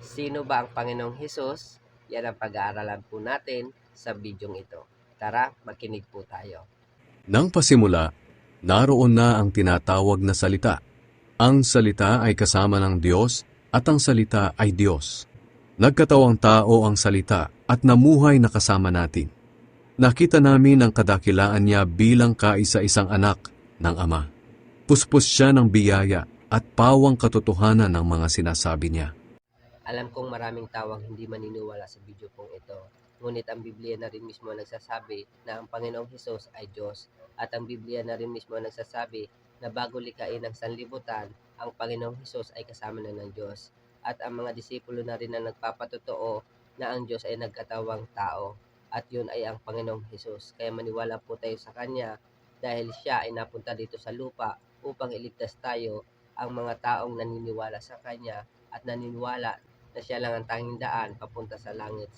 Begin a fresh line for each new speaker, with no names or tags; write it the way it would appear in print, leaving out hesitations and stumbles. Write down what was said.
Sino ba ang Panginoong Hesus? Yan ang pag-aaralan po natin sa bidyong ito. Tara, makinig po tayo.
Nang pasimula, naroon na ang tinatawag na salita. Ang salita ay kasama ng Diyos at ang salita ay Diyos. Nagkatawang tao ang salita at namuhay na kasama natin. Nakita namin ang kadakilaan niya bilang kaisa-isang anak ng Ama. Puspos siya ng biyaya at pawang katotohanan ng mga sinasabi niya.
Alam kong maraming tawang hindi maniniwala sa video pong ito. Ngunit ang Biblia na rin mismo nagsasabi na ang Panginoong Hesus ay Diyos. At ang Biblia na rin mismo nagsasabi na bago likain ang sanlibutan, ang Panginoong Hesus ay kasama na ng Diyos. At ang mga disipulo na rin na nagpapatotoo na ang Diyos ay nagkatawang tao. At yun ay ang Panginoong Hesus. Kaya maniwala po tayo sa Kanya dahil Siya ay napunta dito sa lupa upang iligtas tayo, ang mga taong naniniwala sa Kanya at naniniwala na Siya lang ang tanging daan papunta sa langit.